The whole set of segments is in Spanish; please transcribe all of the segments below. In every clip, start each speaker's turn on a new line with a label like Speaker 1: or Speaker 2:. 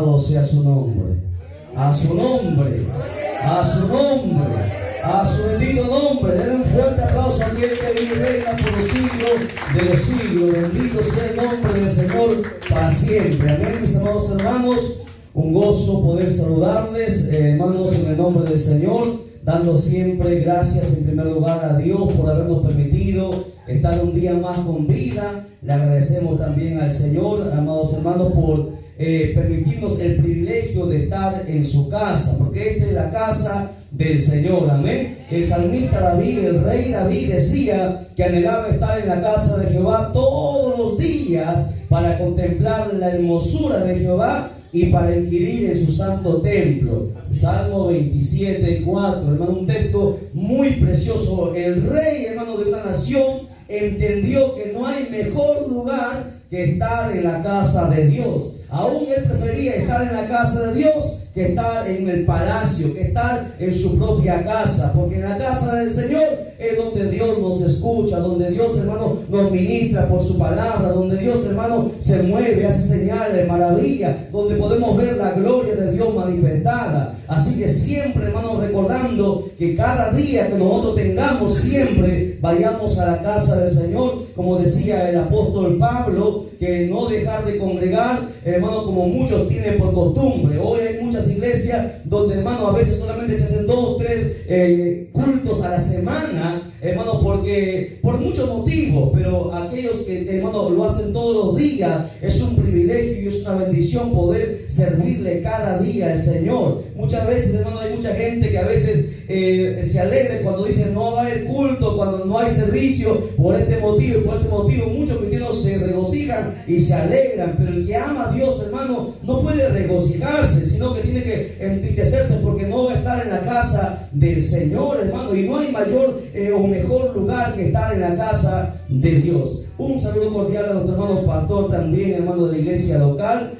Speaker 1: Alabado sea su nombre. A su nombre. A su nombre. A su bendito nombre. Denle un fuerte aplauso a aquel que vive y reina por los siglos de los siglos. Bendito sea el nombre del Señor para siempre. Amén, mis amados hermanos. Un gozo poder saludarles, hermanos, en el nombre del Señor, dando siempre gracias en primer lugar a Dios por habernos permitido estar un día más con vida. Le agradecemos también al Señor, amados hermanos, por permitirnos el privilegio de estar en su casa, porque esta es la casa del Señor. Amén. El salmista David, el rey David, decía que anhelaba estar en la casa de Jehová todos los días para contemplar la hermosura de Jehová y para inquirir en su santo templo. Salmo 27, 4, hermano, un texto muy precioso. El rey, hermano, de una nación entendió que no hay mejor lugar que estar en la casa de Dios. Aún él prefería estar en la casa de Dios que estar en el palacio, que estar en su propia casa, porque en la casa del Señor es donde Dios nos escucha, donde Dios, hermano, nos ministra por su palabra, donde Dios, hermano, se mueve, hace señales, maravillas, donde podemos ver la gloria de Dios manifestada. Así que siempre, hermano, recordando que cada día que nosotros tengamos, siempre vayamos a la casa del Señor, como decía el apóstol Pablo, que no dejar de congregar, hermano, como muchos tienen por costumbre. Hoy hay muchas iglesias donde, hermano, a veces solamente se hacen 2 o 3 cultos a la semana, hermano, porque por muchos motivos, pero aquellos que, hermano, lo hacen todos los días, es un privilegio y es una bendición poder servirle cada día al Señor. Muchas veces, hermano, hay mucha gente que a veces se alegra cuando dicen no va a haber culto, cuando no hay servicio, por este motivo y por este motivo. Muchos cristianos se regocijan y se alegran, pero el que ama a Dios, hermano, no puede regocijarse, sino que tiene que entristecerse porque no va a estar en la casa del Señor, hermano, y no hay mayor o mejor lugar que estar en la casa de Dios. Un saludo cordial a nuestro hermano pastor también, hermano de la iglesia local.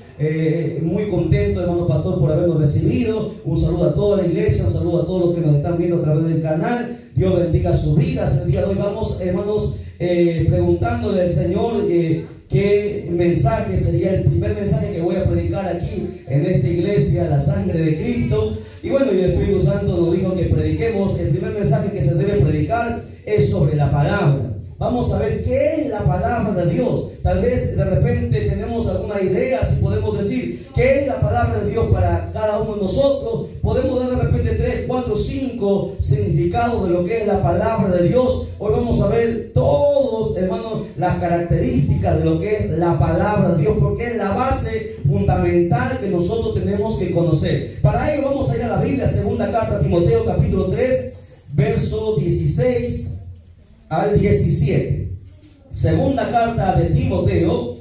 Speaker 1: Muy contento, hermano pastor, por habernos recibido. Un saludo a toda la iglesia, un saludo a todos los que nos están viendo a través del canal. Dios bendiga sus vidas. El día de hoy vamos, hermanos, preguntándole al Señor qué mensaje sería el primer mensaje que voy a predicar aquí en esta iglesia, la sangre de Cristo. Y bueno, y el Espíritu Santo nos dijo que prediquemos. El primer mensaje que se debe predicar es sobre la palabra. Vamos a ver qué es la palabra de Dios. Tal vez de repente tenemos alguna idea, si podemos decir qué es la palabra de Dios para cada uno de nosotros. Podemos dar de repente 3, 4, 5 significados de lo que es la palabra de Dios. Hoy vamos a ver todos, hermanos, las características de lo que es la palabra de Dios, porque es la base fundamental que nosotros tenemos que conocer. Para ello vamos a ir a la Biblia, segunda carta a Timoteo, capítulo 3, verso 16 al 17. Segunda carta de Timoteo,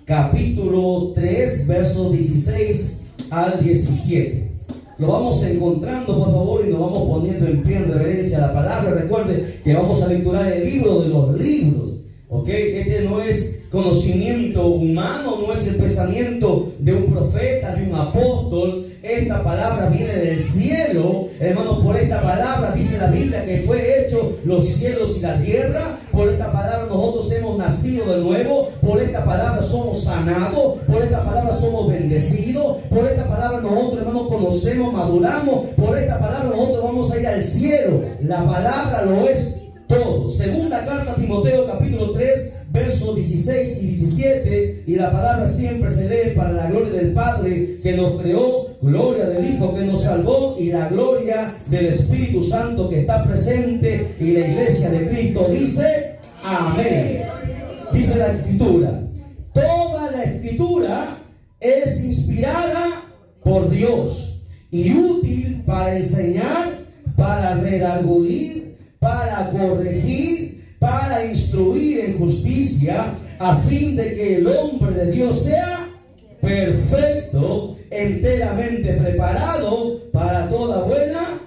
Speaker 1: capítulo 3, versos 16 al 17. Lo vamos encontrando, por favor, y nos vamos poniendo en pie en reverencia a la palabra. Recuerde que vamos a lecturar el libro de los libros, ¿ok? Este no es conocimiento humano, no es el pensamiento de un profeta, de un apóstol. Esta palabra viene del cielo, hermanos. Por esta palabra dice la Biblia que fue hecho los cielos y la tierra. Por esta palabra nosotros hemos nacido de nuevo. Por esta palabra somos sanados. Por esta palabra somos bendecidos. Por esta palabra nosotros, hermanos, conocemos, maduramos. Por esta palabra nosotros vamos a ir al cielo. La palabra lo es todo. Segunda carta a Timoteo, capítulo 3, versos 16 y 17. Y la palabra siempre se lee para la gloria del Padre que nos creó, gloria del Hijo que nos salvó y la gloria del Espíritu Santo que está presente. Y la iglesia de Cristo dice amén. Dice la Escritura: toda la Escritura es inspirada por Dios y útil para enseñar, para redarguir, para corregir, para instruir en justicia, a fin de que el hombre de Dios sea perfecto, enteramente preparado para toda buena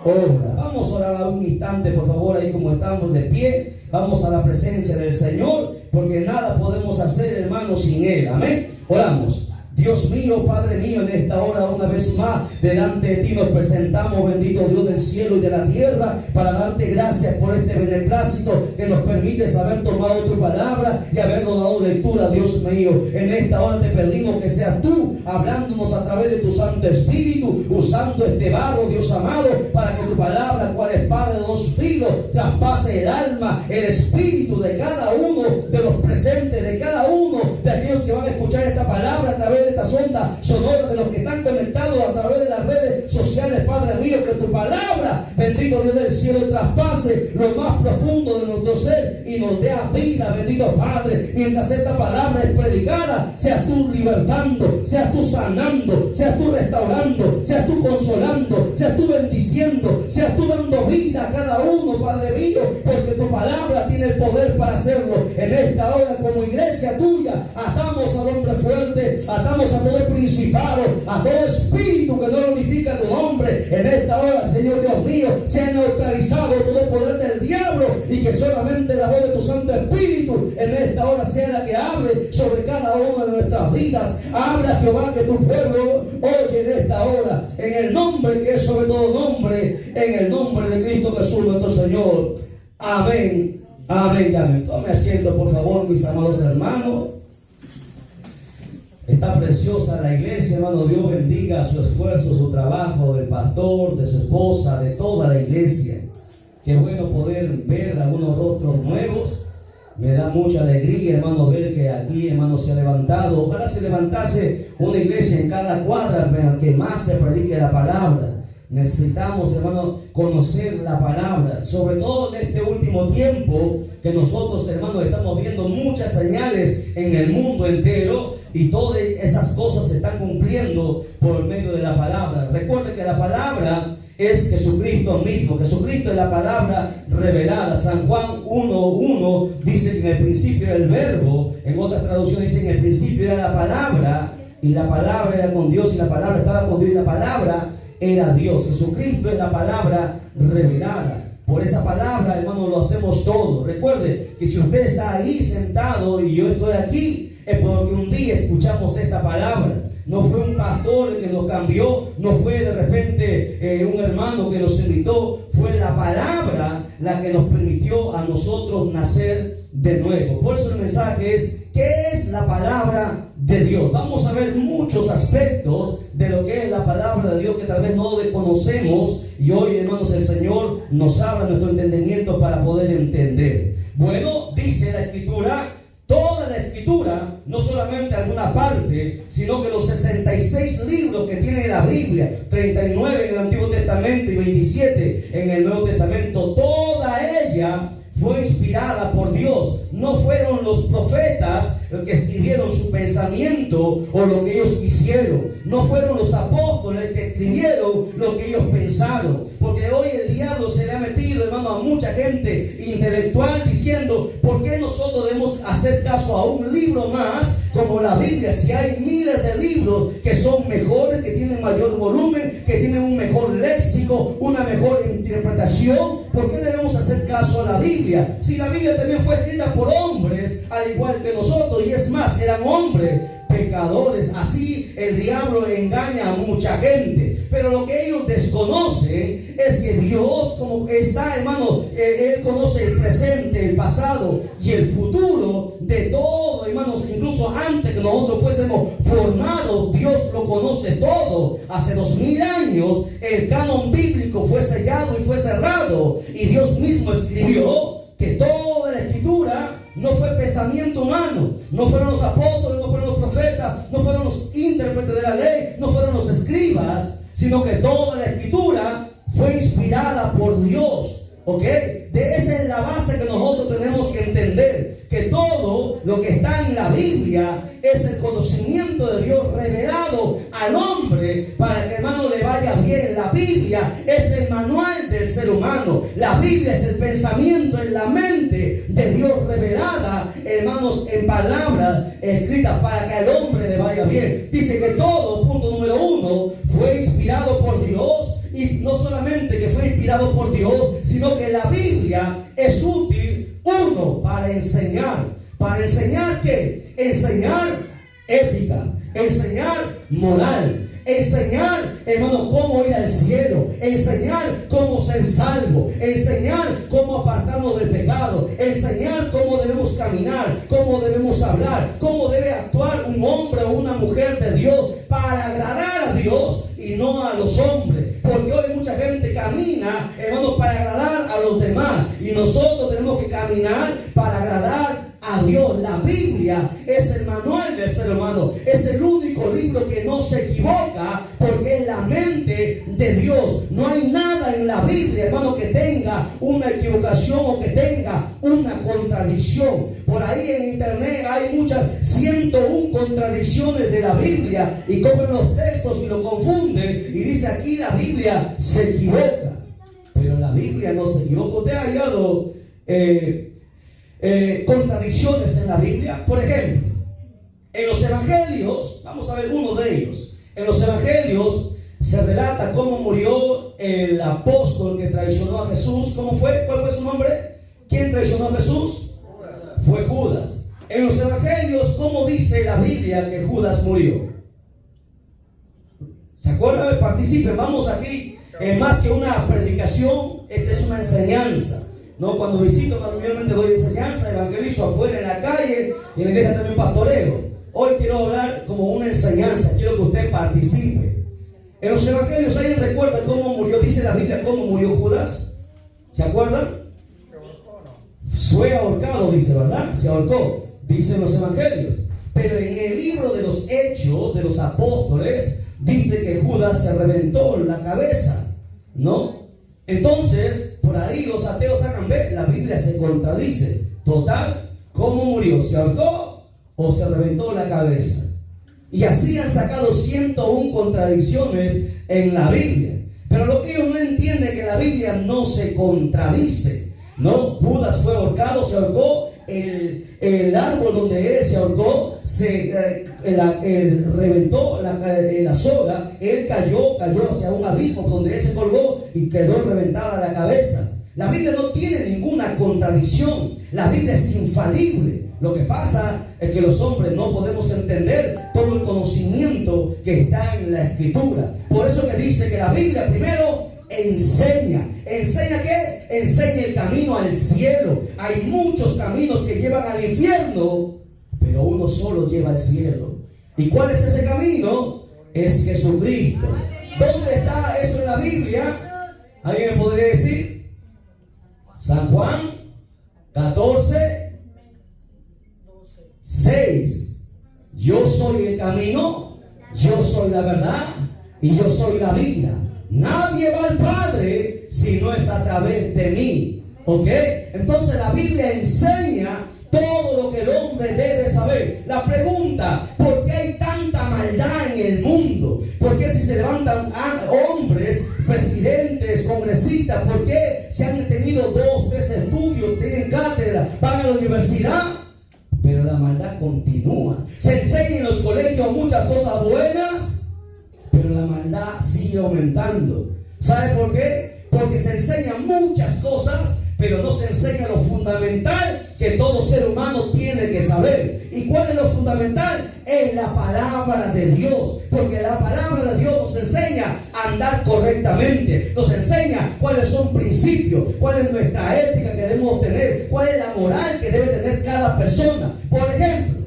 Speaker 1: obra. Vamos a orar un instante, por favor, ahí como estamos de pie. Vamos a la presencia del Señor, porque nada podemos hacer, hermanos, sin Él. Amén. Oramos. Dios mío, Padre mío, en esta hora una vez más delante de ti nos presentamos, bendito Dios del cielo y de la tierra, para darte gracias por este beneplácito que nos permite haber tomado tu palabra y habernos dado lectura, Dios mío. En esta hora te pedimos que seas tú hablándonos a través de tu Santo Espíritu, usando este barro, Dios amado, para que tu palabra, cual espada de dos filos, traspase el alma, el espíritu de cada uno de los presentes, de cada uno de aquellos que van a escuchar esta palabra a través de esta sonda sonora, de los que están conectados a través de las redes sociales. Padre mío, que tu palabra, bendito Dios del cielo, traspase lo más profundo de nuestro ser y nos dé vida, bendito Padre. Mientras esta palabra es predicada, seas tú libertando, seas tú sanando, seas tú restaurando, seas tú consolando, seas tú bendiciendo, seas tú dando vida a cada uno, Padre mío, porque tu palabra tiene el poder para hacerlo. En esta hora, como iglesia tuya, atamos al hombre fuerte, atamos a todo principado, a todo espíritu que no glorifica tu nombre. En esta hora, Señor Dios mío, sea neutralizado todo poder del diablo y que solamente la voz de tu Santo Espíritu en esta hora sea la que hable sobre cada una de nuestras vidas. Habla, Jehová, que tu pueblo oye en esta hora, en el nombre que es sobre todo nombre, en el nombre de Cristo Jesús nuestro Señor. Amén, amén, amén. Tome asiento, por favor, mis amados hermanos. Está preciosa la iglesia, hermano. Dios bendiga su esfuerzo, su trabajo, del pastor, de su esposa, de toda la iglesia. Qué bueno poder ver algunos rostros nuevos. Me da mucha alegría, hermano, ver que aquí, hermano, se ha levantado. Ojalá se levantase una iglesia en cada cuadra para que más se predique la palabra. Necesitamos, hermano, conocer la palabra, sobre todo en este último tiempo que nosotros, hermano, estamos viendo muchas señales en el mundo entero y todas esas cosas se están cumpliendo por medio de la palabra. Recuerde que la palabra es Jesucristo mismo. Jesucristo es la palabra revelada. San Juan 1:1 dice que en el principio era el verbo. En otras traducciones dice que en el principio era la palabra y la palabra era con Dios y la palabra estaba con Dios y la palabra era Dios. Jesucristo es la palabra revelada. Por esa palabra, hermano, lo hacemos todo. Recuerde que si usted está ahí sentado y yo estoy aquí, es porque un día escuchamos esta palabra. No fue un pastor el que nos cambió, no fue de repente un hermano que nos invitó, fue la palabra la que nos permitió a nosotros nacer de nuevo. Por eso el mensaje es: ¿qué es la palabra de Dios? Vamos a ver muchos aspectos de lo que es la palabra de Dios que tal vez no desconocemos, y hoy, hermanos, el Señor nos habla nuestro entendimiento para poder entender. Bueno, dice la Escritura, toda la Escritura, no solamente alguna parte, sino que los 66 libros que tiene la Biblia, 39 en el Antiguo Testamento y 27 en el Nuevo Testamento, toda ella fue inspirada por Dios. No fueron los profetas los que escribieron su pensamiento o lo que ellos quisieron. No fueron los apóstoles que escribieron lo que ellos pensaron. Porque hoy el diablo se le ha metido, hermano, a mucha gente intelectual diciendo: ¿por qué nosotros debemos hacer caso a un libro más como la Biblia? Si hay miles de libros que son mejores, que tienen mayor volumen, que tienen un mejor léxico, una mejor interpretación, ¿por qué debemos hacer caso a la Biblia? Si la Biblia también fue escrita por hombres al igual que nosotros, y es más, eran hombres pecadores. Así el diablo engaña a mucha gente. Pero lo que ellos desconocen es que Dios, como está, hermano, Él conoce el presente, el pasado y el futuro de todo, hermanos. Incluso antes que nosotros fuésemos formados, Dios lo conoce todo. Hace 2000 años el canon bíblico fue sellado y fue cerrado, y Dios mismo escribió que toda la Escritura no fue pensamiento humano, no fueron los apóstoles, no fueron los profetas, no fueron los intérpretes de la ley, no fueron los escribas, sino que toda la Escritura fue inspirada por Dios. ¿Ok? Esa es la base que nosotros tenemos que entender, que todo lo que está en la Biblia es el conocimiento de Dios revelado al hombre para que, hermano, le vaya bien. La Biblia es el manual del ser humano. La Biblia es el pensamiento en la mente de Dios revelada, hermanos, en palabras escritas para que al hombre le vaya bien. Dice que todo, punto número 1, fue inspirado por Dios. Y no solamente que fue inspirado por Dios, sino que la Biblia es útil, uno, para enseñar. ¿Para enseñar qué? Enseñar ética, enseñar moral, enseñar, hermano, cómo ir al cielo, enseñar cómo ser salvo, enseñar cómo apartarnos del pecado, enseñar cómo debemos caminar, cómo debemos hablar, cómo debe actuar un hombre o una mujer de Dios para agradar a Dios y no a los hombres. Porque hoy mucha gente camina, hermano, para agradar a los demás, y nosotros tenemos que caminar para agradar a Dios. La Biblia es el manual del ser humano, es el único libro que no se equivoca, porque es la mente de Dios. No hay nada en la Biblia, hermano, que tenga una equivocación o que tenga una contradicción. Por ahí en internet hay muchas 101 contradicciones de la Biblia, y cogen los textos y lo confunden y dice aquí la Biblia se equivoca, pero la Biblia no se equivoca. ¿Usted ha hallado contradicciones en la Biblia? Por ejemplo, en los evangelios, vamos a ver uno de ellos. En los evangelios se relata cómo murió el apóstol que traicionó a Jesús. ¿Cómo fue? ¿Cuál fue su nombre? ¿Quién traicionó a Jesús? Fue Judas. En los evangelios, ¿cómo dice la Biblia que Judas murió? ¿Se acuerdan? Participen. Vamos aquí, más que una predicación, esta es una enseñanza. No, cuando visito, mayormente doy enseñanza, evangelizo afuera en la calle, y en la iglesia también pastoreo. Hoy quiero hablar como una enseñanza, quiero que usted participe. En los evangelios, ¿alguien recuerda cómo murió? Dice la Biblia cómo murió Judas. ¿Se acuerdan? Fue ahorcado, dice, ¿verdad? Se ahorcó, dice en los evangelios. Pero en el libro de los Hechos de los Apóstoles dice que Judas se reventó la cabeza, ¿no? Entonces, por ahí los ateos sacan, ve, la Biblia se contradice. Total, ¿cómo murió? ¿Se ahorcó o se reventó la cabeza? Y así han sacado 101 contradicciones en la Biblia. Pero lo que ellos no entienden es que la Biblia no se contradice, ¿no? Judas fue ahorcado, se ahorcó. El árbol donde él se ahorcó reventó la soga. Él cayó hacia un abismo donde él se colgó y quedó reventada la cabeza. La Biblia no tiene ninguna contradicción. La Biblia es infalible. Lo que pasa es que los hombres no podemos entender todo el conocimiento que está en la Escritura. Por eso que dice que la Biblia primero enseña. ¿Enseña qué? Enseña el camino al cielo. Hay muchos caminos que llevan al infierno, pero uno solo lleva al cielo. ¿Y cuál es ese camino? Es Jesucristo. ¿Dónde está eso en la Biblia? ¿Alguien me podría decir? San Juan 14, 6. Yo soy el camino, yo soy la verdad y yo soy la vida. Nadie va al Padre si no es a través de mí. ¿Ok? Entonces la Biblia enseña todo lo que el hombre debe saber. La pregunta, ¿por qué hay tanta maldad en el mundo? ¿Por qué si se levantan hombres, presidentes, congresistas, por qué se han tenido 2, 3 estudios, tienen cátedra, van a la universidad? Pero la maldad continúa. Se enseña en los colegios muchas cosas buenas, pero la maldad sigue aumentando. ¿Sabe por qué? Porque se enseñan muchas cosas, pero no se enseña lo fundamental que todo ser humano tiene que saber. ¿Y cuál es lo fundamental? Es la palabra de Dios. Porque la palabra de Dios nos enseña a andar correctamente. Nos enseña cuáles son principios, cuál es nuestra ética que debemos tener, cuál es la moral que debe tener cada persona. Por ejemplo,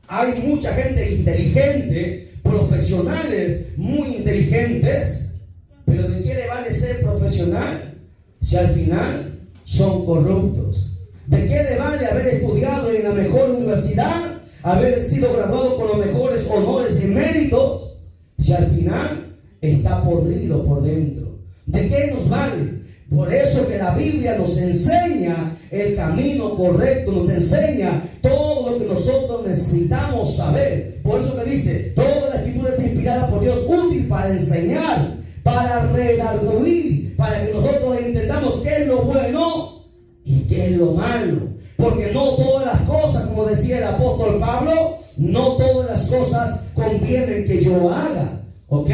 Speaker 1: hay mucha gente inteligente, profesionales muy inteligentes, pero ¿de qué le vale ser profesional si al final son corruptos? ¿De qué le vale haber estudiado en la mejor universidad, haber sido graduado con los mejores honores y méritos, si al final está podrido por dentro? ¿De qué nos vale? Por eso que la Biblia nos enseña el camino correcto, nos enseña todo lo que nosotros necesitamos saber. Por eso que dice, toda la Escritura es inspirada por Dios, útil para enseñar, para redarguir, para que nosotros entendamos qué es lo bueno y qué es lo malo. Porque no todas las cosas, como decía el apóstol Pablo, no todas las cosas convienen que yo haga. ¿Ok?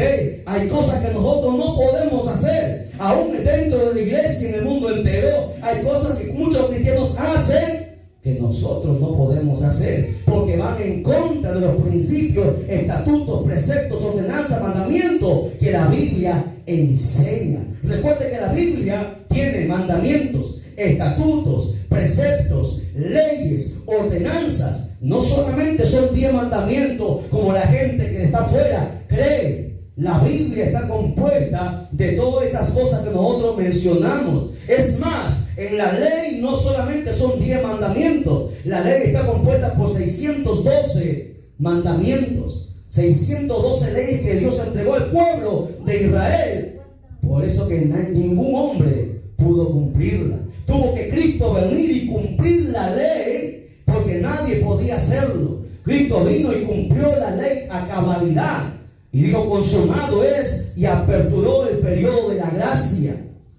Speaker 1: Hay cosas que nosotros no podemos hacer. Aún dentro de la iglesia y en el mundo entero, hay cosas que muchos cristianos hacen que nosotros no podemos hacer, porque van en contra de los principios, estatutos, preceptos, ordenanzas, mandamientos que la Biblia enseña. Recuerde que la Biblia tiene mandamientos, estatutos, preceptos, leyes, ordenanzas. No solamente son 10 mandamientos como la gente que está afuera cree. La Biblia está compuesta de todas estas cosas que nosotros mencionamos. Es más, en la ley no solamente son 10 mandamientos. La ley está compuesta por 612 mandamientos. 612 leyes que Dios entregó al pueblo de Israel. Por eso que ningún hombre pudo cumplirla. Tuvo que Cristo venir y cumplir la ley, porque nadie podía hacerlo. Cristo vino y cumplió la ley a cabalidad. Y dijo, consumado es, y aperturó el periodo de la gracia.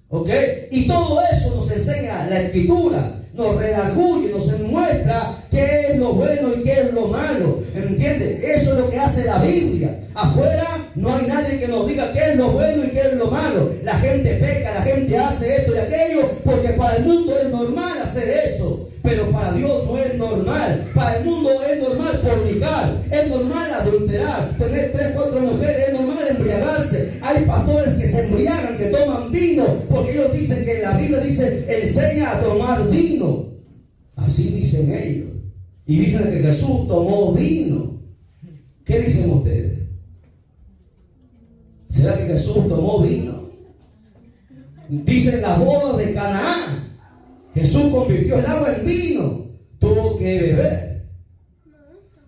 Speaker 1: ¿Ok? Y todo eso nos enseña la Escritura. Nos redarguye, nos muestra qué es lo bueno y qué es lo malo. ¿Entiendes? Eso es lo que hace la Biblia. Afuera no hay nadie que nos diga qué es lo bueno y qué es lo malo. La gente peca, la gente hace esto y aquello, porque para el mundo es normal hacer eso. Pero para Dios no es normal. Para el mundo es normal fornicar, es normal adulterar, tener 3, 4 mujeres, es normal embriagarse. Hay pastores que se embriagan, que toman vino, porque ellos dicen que la Biblia dice, enseña a tomar vino. Así dicen ellos. Y dicen que Jesús tomó vino. ¿Qué dicen ustedes? ¿Será que Jesús tomó vino? Dicen la boda de Canaán. Jesús convirtió el agua en vino. Tuvo que beber.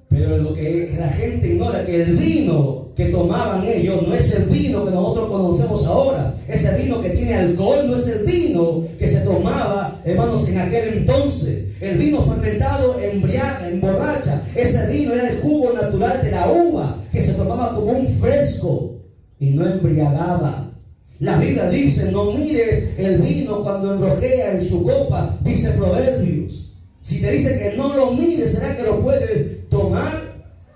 Speaker 1: Pero lo que la gente ignora, que el vino que tomaban ellos no es el vino que nosotros conocemos ahora. Ese vino que tiene alcohol no es el vino que se tomaba, hermanos, en aquel entonces. El vino fermentado embriaga, emborracha. Ese vino era el jugo natural de la uva, que se tomaba como un fresco y no embriagaba. La Biblia dice, no mires el vino cuando embrojea en su copa, dice Proverbios. Si te dice que no lo mires, ¿será que lo puedes tomar?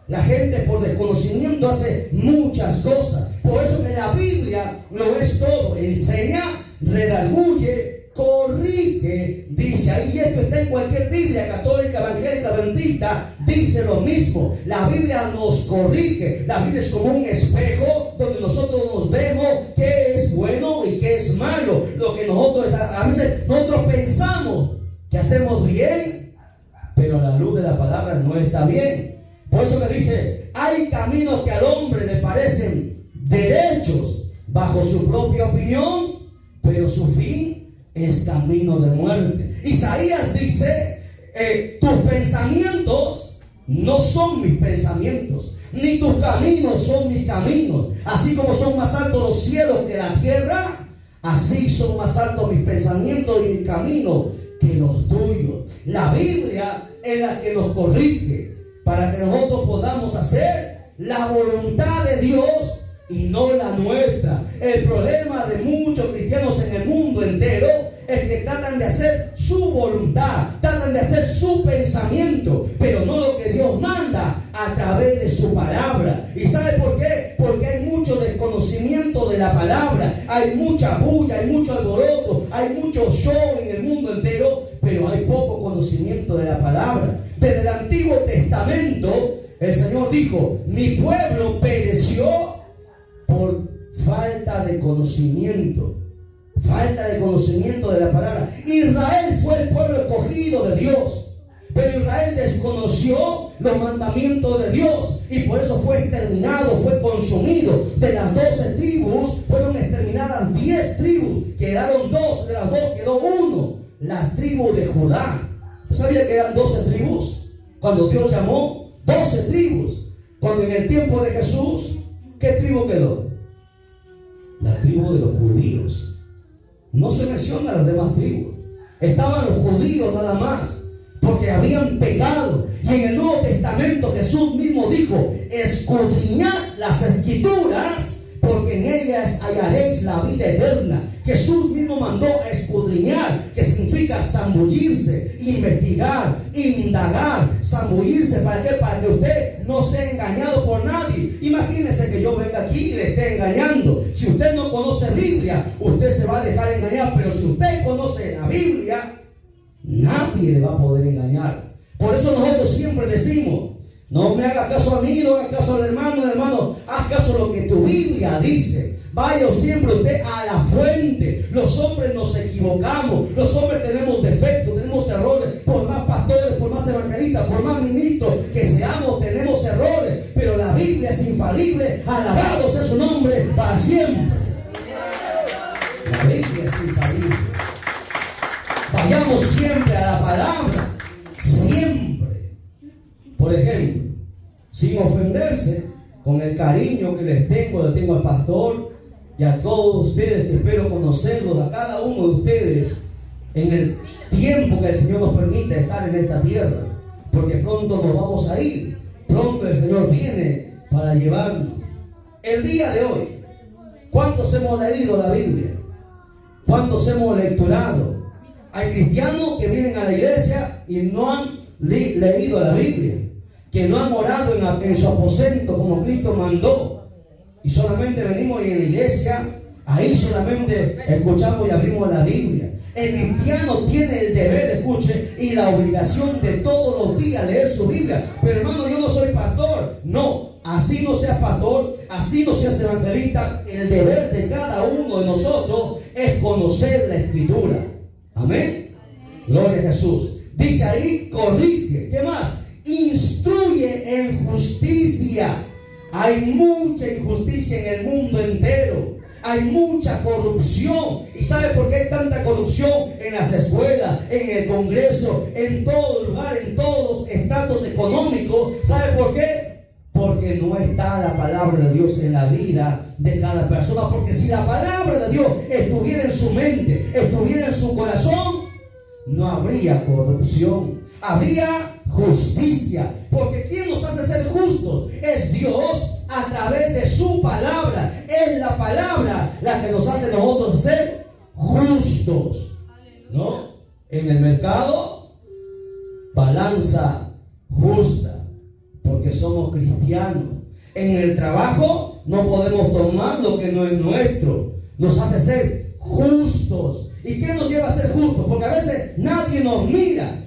Speaker 1: La gente por desconocimiento hace muchas cosas. Por eso que la Biblia lo es todo. Enseña, redarguye, corrige, dice ahí. Y esto está en cualquier Biblia católica, evangélica, adventista, dice lo mismo. La Biblia nos corrige. La Biblia es como un espejo donde nosotros nos vemos qué es bueno y qué es malo. Lo que a veces nosotros pensamos que hacemos bien, pero a la luz de la palabra no está bien. Por eso que dice, hay caminos que al hombre le parecen derechos bajo su propia opinión, pero su fin es camino de muerte. Isaías dice, tus pensamientos no son mis pensamientos, ni tus caminos son mis caminos. Así como son más altos los cielos que la tierra, así son más altos mis pensamientos y mis caminos que los tuyos. La Biblia es la que nos corrige para que nosotros podamos hacer la voluntad de Dios y no la nuestra. El problema de muchos cristianos en el mundo entero es que tratan de hacer su voluntad, tratan de hacer su pensamiento, pero no lo que Dios manda a través de su palabra. ¿Y sabe por qué? Porque hay mucho desconocimiento de la palabra, hay mucha bulla, hay mucho alboroto, hay mucho show en el mundo entero, pero hay poco conocimiento de la palabra. Desde el Antiguo Testamento, el Señor dijo, mi pueblo pereció por falta de conocimiento. Falta de conocimiento de la palabra. Israel fue el pueblo escogido de Dios, pero Israel desconoció los mandamientos de Dios y por eso fue exterminado, fue consumido. De las 12 tribus fueron exterminadas 10 tribus, quedaron 2, de las 2 quedó 1, la tribu de Judá. ¿Usted sabía que eran 12 tribus? Cuando Dios llamó 12 tribus, cuando en el tiempo de Jesús, ¿qué tribu quedó? La tribu de los judíos. No se menciona las demás tribus. Estaban los judíos nada más, porque habían pecado. Y en el Nuevo Testamento Jesús mismo dijo, escudriñad las Escrituras, porque en ellas hallaréis la vida eterna. Jesús mismo mandó a escudriñar, que significa zambullirse, investigar, indagar, zambullirse. ¿Para qué? Para que usted no sea engañado por nadie. Imagínese que yo venga aquí y le esté engañando. Si usted no conoce Biblia, usted se va a dejar engañar. Pero si usted conoce la Biblia, Nadie le va a poder engañar. Por eso nosotros siempre decimos: no me haga caso a mí, no haga caso al hermano, haz caso a lo que tu Biblia dice. Vaya siempre usted a la fuente. Los hombres nos equivocamos, los hombres tenemos defectos, tenemos errores. Por más pastores, por más evangelistas, por más ministros que seamos, tenemos errores. Pero la Biblia es infalible. Alabado sea su nombre para siempre. La Biblia es infalible. Vayamos siempre a la palabra, siempre. Por ejemplo, sin ofenderse, con el cariño que les tengo al pastor y a todos ustedes, que espero conocerlos, a cada uno de ustedes, en el tiempo que el Señor nos permite estar en esta tierra, porque pronto nos vamos a ir, pronto el Señor viene para llevarnos. El día de hoy, ¿cuántos hemos leído la Biblia? ¿Cuántos hemos lecturado? Hay cristianos que vienen a la iglesia y no han leído la Biblia, que no han orado en su aposento como Cristo mandó, y solamente venimos y en la iglesia, ahí solamente escuchamos y abrimos la Biblia. El cristiano tiene el deber, escuche, y la obligación de todos los días leer su Biblia. Pero hermano, yo no soy pastor. No, así no seas pastor, así no seas evangelista. El deber de cada uno de nosotros es conocer la Escritura. Amén. Gloria a Jesús. Dice ahí, corrige. ¿Qué más? Instruye en justicia. Hay mucha injusticia en el mundo entero. Hay mucha corrupción. ¿Y sabe por qué hay tanta corrupción en las escuelas, en el Congreso, en todo lugar, en todos los estratos económicos? ¿Sabe por qué? Porque no está la palabra de Dios en la vida de cada persona. Porque si la palabra de Dios estuviera en su mente, estuviera en su corazón, no habría corrupción, habría justicia. Porque ¿quién nos hace ser justos? Es Dios a través de su palabra. Es la palabra la que nos hace nosotros ser justos, ¿no? En el mercado, balanza justa, porque somos cristianos. En el trabajo no podemos tomar lo que no es nuestro. Nos hace ser justos. ¿Y qué nos lleva a ser justos? Porque a veces nadie nos mira,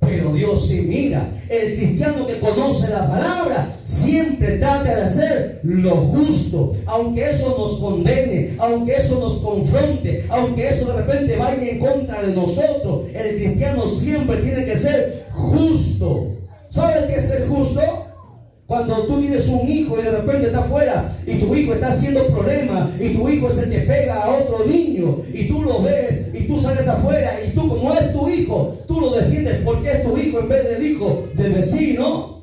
Speaker 1: pero Dios sí mira. El cristiano que conoce la palabra siempre trata de hacer lo justo, aunque eso nos condene, aunque eso nos confronte, aunque eso de repente vaya en contra de nosotros. El cristiano siempre tiene que ser justo. ¿Sabes qué es ser justo? Cuando tú tienes un hijo y de repente está afuera y tu hijo está haciendo problemas y tu hijo es el que pega a otro niño y tú lo ves y tú sales afuera y tú, como es tu hijo, tú lo defiendes porque es tu hijo en vez del hijo del vecino.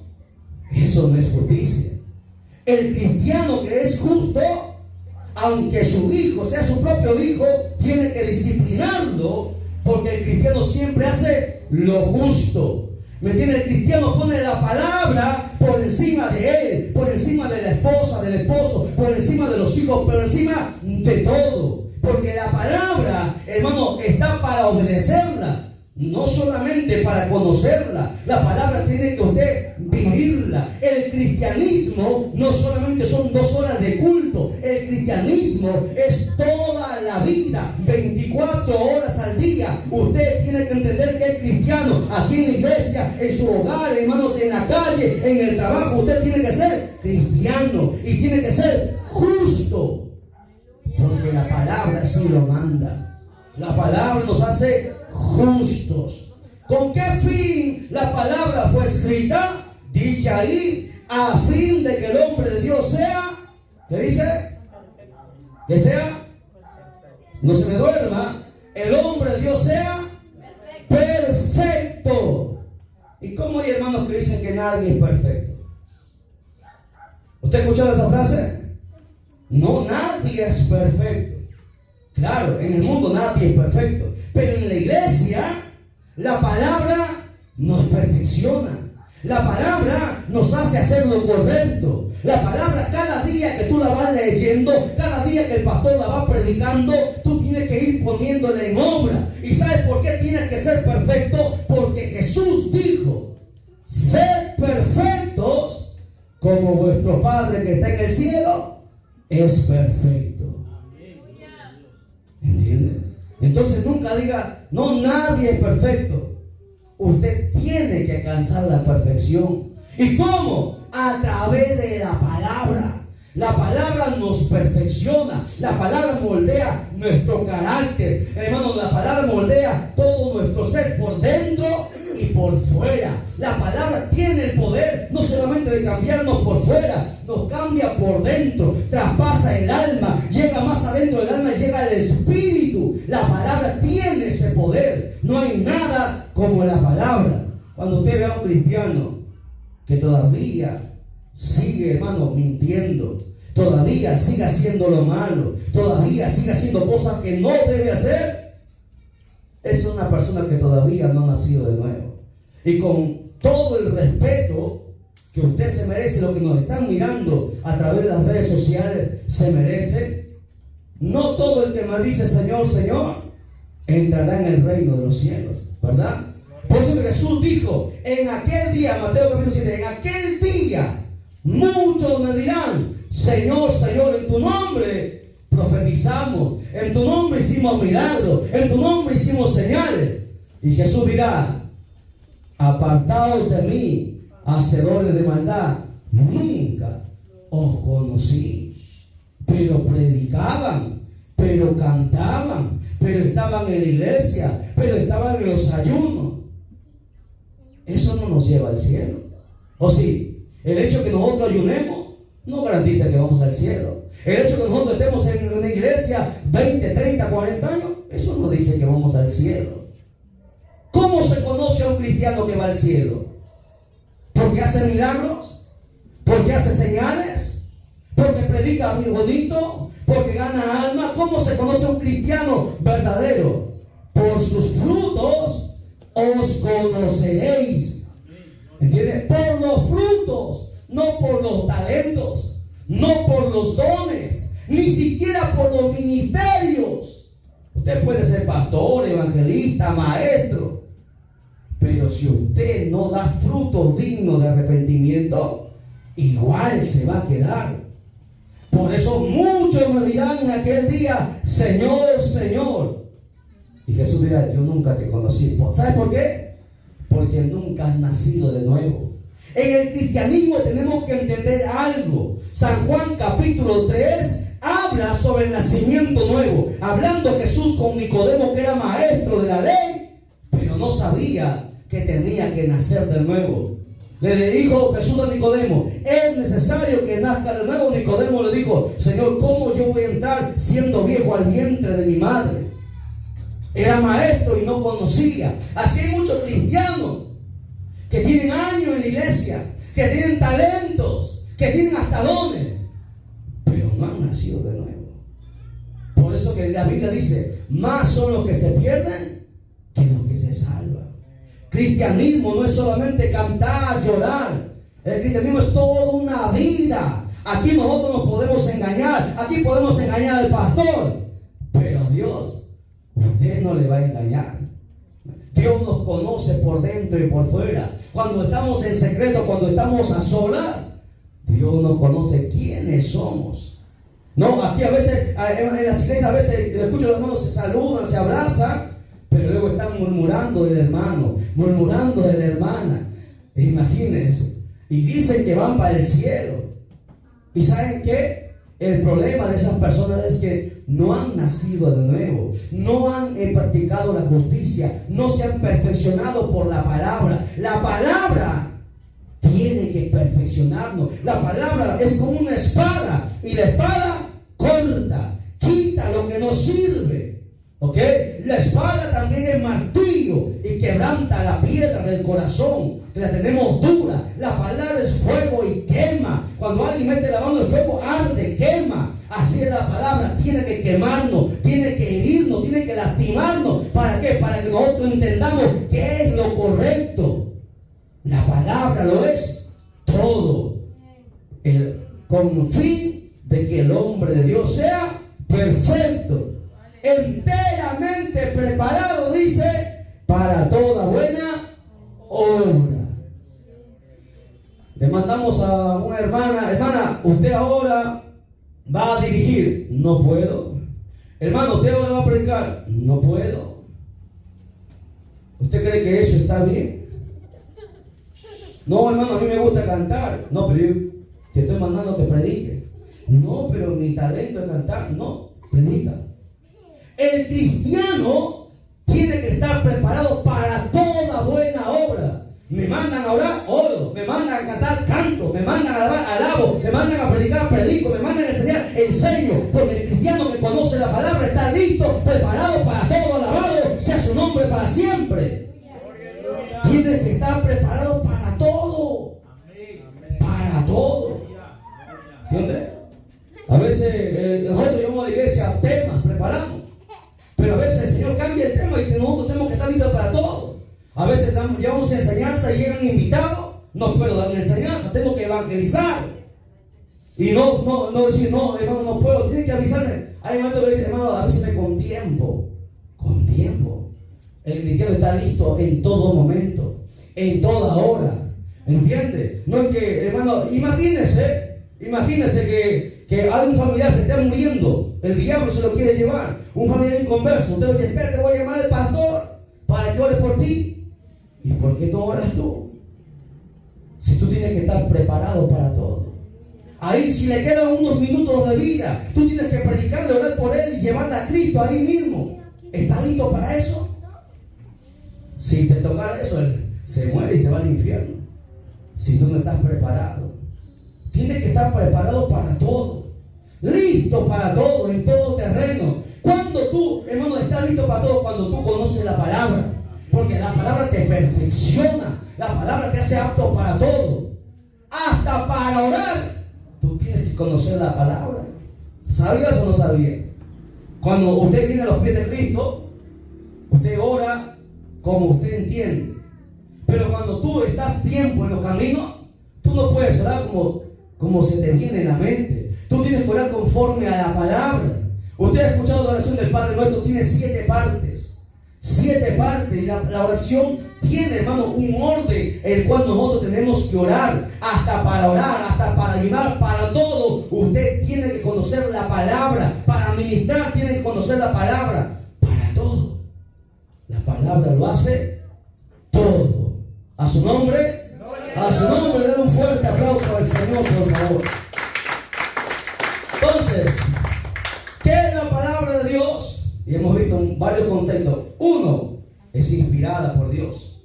Speaker 1: Eso no es justicia. El cristiano que es justo, aunque su hijo sea su propio hijo, tiene que disciplinarlo, porque el cristiano siempre hace lo justo. ¿Me entiende? El cristiano pone la palabra por encima de él, por encima de la esposa, del esposo, por encima de los hijos, por encima de todo. Porque la palabra, hermano, está para obedecerla, no solamente para conocerla. La palabra tiene que usted vivirla. El cristianismo no solamente son 2 horas de culto. El cristianismo es toda la vida, 24 horas al día. Usted tiene que entender que es cristiano. Aquí en la iglesia, en su hogar, hermanos, en la calle, en el trabajo, usted tiene que ser cristiano y tiene que ser justo, porque la palabra sí lo manda. La palabra nos hace justos. ¿Con qué fin la palabra fue escrita? Dice ahí, a fin de que el hombre de Dios sea, ¿qué dice? Que sea, no se me duerma, el hombre de Dios sea perfecto. ¿Y cómo hay hermanos que dicen que nadie es perfecto? ¿Usted ha escuchado esa frase? No, nadie es perfecto. Claro, en el mundo nadie es perfecto, pero en la iglesia la palabra nos perfecciona. La palabra nos hace hacer lo correcto. La palabra, cada día que tú la vas leyendo, cada día que el pastor la va predicando, tú tienes que ir poniéndola en obra. ¿Y sabes por qué tienes que ser perfecto? Porque Jesús dijo: sed perfectos como vuestro Padre que está en el cielo es perfecto. ¿Entienden? Entonces nunca diga, no, nadie es perfecto. usted tiene que alcanzar la perfección. ¿Y cómo? A través de la palabra. La palabra nos perfecciona. La palabra moldea nuestro carácter. Hermano, la palabra moldea todo nuestro ser por dentro y por fuera. La palabra tiene el poder no solamente de cambiarnos por fuera, nos cambia por dentro, traspasa el alma, llega más adentro del alma, llega al espíritu. La palabra tiene ese poder. No hay nada como la palabra. Cuando usted ve a un cristiano que todavía sigue, hermano, mintiendo, todavía sigue haciendo lo malo, todavía sigue haciendo cosas que no debe hacer, es una persona que todavía no ha nacido de nuevo. Y con todo el respeto que usted se merece, lo que nos están mirando a través de las redes sociales se merece, no todo el que me dice Señor, Señor, entrará en el reino de los cielos, ¿verdad? Por eso que Jesús dijo, en aquel día, Mateo capítulo 7, en aquel día, muchos me dirán, Señor, Señor, en tu nombre profetizamos, en tu nombre hicimos milagros, en tu nombre hicimos señales. Y Jesús dirá, apartaos de mí, hacedores de maldad, nunca os conocí. Pero predicaban, pero cantaban, pero estaban en la iglesia, pero estaban en los ayunos. Eso no nos lleva al cielo. ¿O sí? El hecho de que nosotros ayunemos no garantiza que vamos al cielo. El hecho de que nosotros estemos en una iglesia 20, 30, 40 años, eso no dice que vamos al cielo. ¿Cómo se conoce a un cristiano que va al cielo? ¿Porque hace milagros? ¿Porque hace señales? ¿Porque predica muy bonito? ¿Porque gana alma? ¿Cómo se conoce a un cristiano verdadero? Por sus frutos os conoceréis. ¿Entiendes? Por los frutos. No por los talentos, no por los dones, ni siquiera por los ministerios. Usted puede ser pastor, evangelista, maestro, pero si usted no da frutos dignos de arrepentimiento, igual se va a quedar. Por eso muchos me dirán en aquel día, Señor, Señor. Y Jesús dirá, yo nunca te conocí. ¿Sabes por qué? Porque nunca has nacido de nuevo. En el cristianismo tenemos que entender algo. San Juan capítulo 3 habla sobre el nacimiento nuevo, hablando Jesús con Nicodemo, que era maestro de la ley, pero no sabía que tenía que nacer de nuevo. Le dijo Jesús a Nicodemo, es necesario que nazca de nuevo. Nicodemo le dijo, Señor, ¿cómo yo voy a entrar siendo viejo al vientre de mi madre? Era maestro y no conocía. Así hay muchos cristianos que tienen años en la iglesia, que tienen talentos, que tienen hasta dones, pero no han nacido de nuevo. Por eso que la Biblia dice, más son los que se pierden que los que se salvan. Cristianismo no es solamente cantar, llorar. El cristianismo es toda una vida. Aquí nosotros nos podemos engañar, aquí podemos engañar al pastor, pero a Dios, usted no le va a engañar. Dios nos conoce por dentro y por fuera. Cuando estamos en secreto, cuando estamos a solas, Dios nos conoce quiénes somos. No, aquí a veces, en las iglesias a veces le escucho a los hermanos, se saludan, se abrazan, pero luego están murmurando del hermano, murmurando de la hermana. Imagínense. Y dicen que van para el cielo. ¿Y saben qué? El problema de esas personas es que no han nacido de nuevo, no han practicado la justicia, no se han perfeccionado por la palabra. La palabra tiene que perfeccionarnos. La palabra es como una espada, y la espada corta, quita lo que no sirve. ¿Ok? La espada también es martillo y quebranta la piedra del corazón, que la tenemos dura. La palabra es fuego y quema. Cuando alguien mete la mano en el fuego, arde, quema. Así es la palabra, tiene que quemarnos, tiene que herirnos, tiene que lastimarnos. ¿Para qué? Para que nosotros entendamos qué es lo correcto. La palabra lo es todo. Con fin de que el hombre de Dios sea perfecto, enteramente preparado, dice, para toda buena obra. Le mandamos a una hermana, usted ahora va a dirigir. No puedo. Hermano, usted ahora va a predicar. No puedo. ¿Usted cree que eso está bien? No, hermano, a mí me gusta cantar. No, pero yo te estoy mandando que predique. No, pero mi talento es cantar. No, predica. El cristiano tiene que estar preparado para toda buena obra. Me mandan a orar, oro. Me mandan a cantar, canto. Me mandan a alabar, alabo. Me mandan a predicar, predico. Me mandan a enseñar, enseño. Porque el cristiano que conoce la palabra está listo, preparado para todo, alabado sea su nombre para siempre. Tienes que estar preparado para todo. Para todo. ¿Entiendes? A veces nosotros llevamos a la iglesia temas, preparamos. Pero a veces el Señor cambia el tema y nosotros tenemos que estar listos para todo. A veces llevamos enseñanza y llegan invitados. No puedo dar una enseñanza, tengo que evangelizar. Y no decir, no, hermano, no puedo, tiene que avisarme. Hay momentos que dicen, hermano, avísame con tiempo. Con tiempo. El cristiano está listo en todo momento, en toda hora. ¿Entiende? No es que, hermano, imagínese que algún familiar se esté muriendo, el diablo se lo quiere llevar, un familiar inconverso. Usted dice, espera, te voy a llamar al pastor para que ore por ti. ¿Y por qué no oras tú? Si tú tienes que estar preparado para todo. Ahí, si le quedan unos minutos de vida, tú tienes que predicarle, orar por él y llevarle a Cristo ahí mismo. ¿Estás listo para eso? Si te tocara eso, él se muere y se va al infierno. Si tú no estás preparado. Tienes que estar preparado para todo. Listo para todo, en todo terreno. Cuando tú, hermano, estás listo para todo, cuando tú conoces la palabra. Porque la palabra te perfecciona. La palabra te hace apto para todo. Hasta para orar. Tú tienes que conocer la palabra. ¿Sabías o no sabías? Cuando usted viene a los pies de Cristo, usted ora como usted entiende. Pero cuando tú estás tiempo en los caminos, tú no puedes orar como se te viene en la mente. Tú tienes que orar conforme a la palabra. Usted ha escuchado la oración del Padre Nuestro, tiene 7 partes. 7 partes. Y la oración tiene, hermano, un orden el cual nosotros tenemos que orar. Hasta para orar, hasta para ayudar, para todo. Usted tiene que conocer la palabra. Para ministrar tiene que conocer la palabra. Para todo. La palabra lo hace todo. A su nombre, den un fuerte aplauso al Señor, por favor. Entonces, ¿qué es la palabra de Dios? Y hemos visto varios conceptos. Uno, es inspirada por Dios.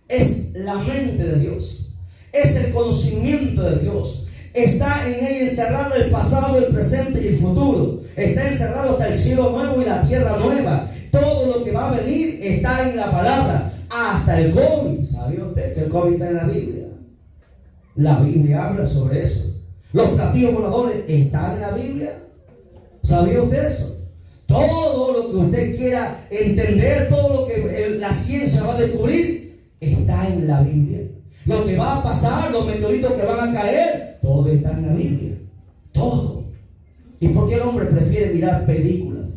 Speaker 1: Es la mente de Dios. Es el conocimiento de Dios. Está en ella encerrado el pasado, el presente y el futuro. Está encerrado hasta el cielo nuevo y la tierra nueva. Todo lo que va a venir está en la palabra. Hasta el COVID. ¿Sabía usted que el COVID está en la Biblia? La Biblia habla sobre eso. Los platillos voladores están en la Biblia. ¿Sabía usted eso? Todo lo que usted quiera entender, todo lo que la ciencia va a descubrir, está en la Biblia. Lo que va a pasar, los meteoritos que van a caer, todo está en la Biblia. Todo. ¿Y por qué el hombre prefiere mirar películas?